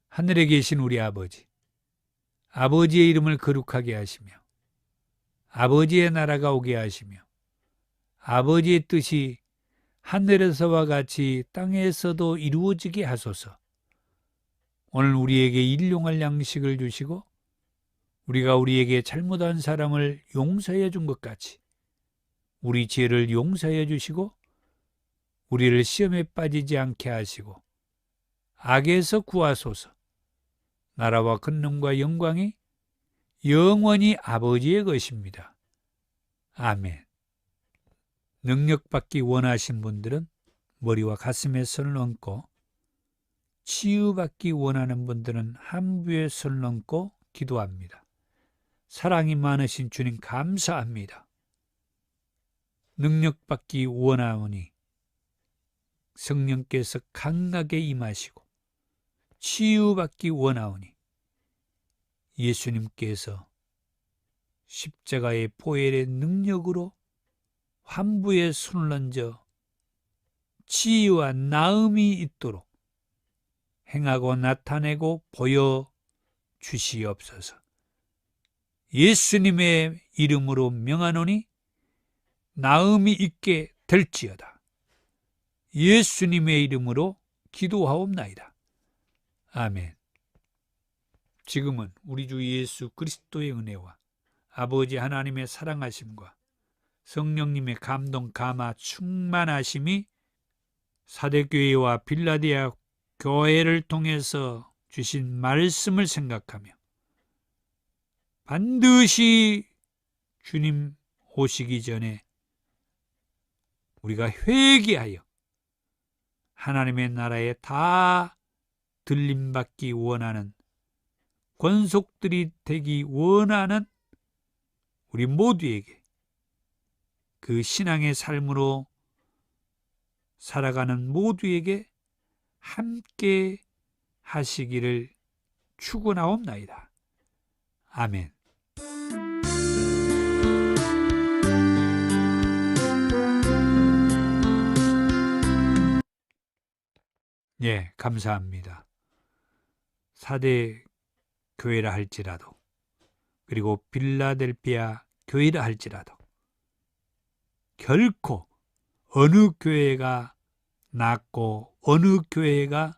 A: 하늘에 계신 우리 아버지, 아버지의 이름을 거룩하게 하시며 아버지의 나라가 오게 하시며 아버지의 뜻이 하늘에서와 같이 땅에서도 이루어지게 하소서. 오늘 우리에게 일용할 양식을 주시고 우리가 우리에게 잘못한 사람을 용서해 준 것 같이 우리 죄를 용서해 주시고 우리를 시험에 빠지지 않게 하시고 악에서 구하소서. 나라와 권능과 영광이 영원히 아버지의 것입니다. 아멘. 능력받기 원하신 분들은 머리와 가슴에 손을 얹고 치유받기 원하는 분들은 함부에 손을 얹고 기도합니다. 사랑이 많으신 주님 감사합니다. 능력받기 원하오니 성령께서 강하게 임하시고 치유받기 원하오니 예수님께서 십자가의 보혈의 능력으로 환부에 손을 얹어 치유와 나음이 있도록 행하고 나타내고 보여주시옵소서. 예수님의 이름으로 명하노니 나음이 있게 될지어다. 예수님의 이름으로 기도하옵나이다. 아멘. 지금은 우리 주 예수 그리스도의 은혜와 아버지 하나님의 사랑하심과 성령님의 감동 감화 충만하심이 사대교회와 빌라델피아 교회를 통해서 주신 말씀을 생각하며 반드시 주님 오시기 전에 우리가 회개하여 하나님의 나라에 다 들림받기 원하는 권속들이 되기 원하는 우리 모두에게 그 신앙의 삶으로 살아가는 모두에게 함께 하시기를 축원하옵나이다. 아멘. 예, 감사합니다. 4대 교회라 할지라도, 그리고 빌라델피아 교회라 할지라도 결코 어느 교회가 낫고 어느 교회가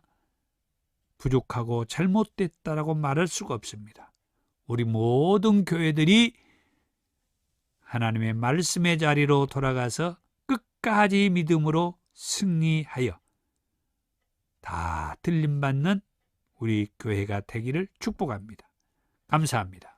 A: 부족하고 잘못됐다라고 말할 수가 없습니다. 우리 모든 교회들이 하나님의 말씀의 자리로 돌아가서 끝까지 믿음으로 승리하여 다 들림받는 우리 교회가 되기를 축복합니다. 감사합니다.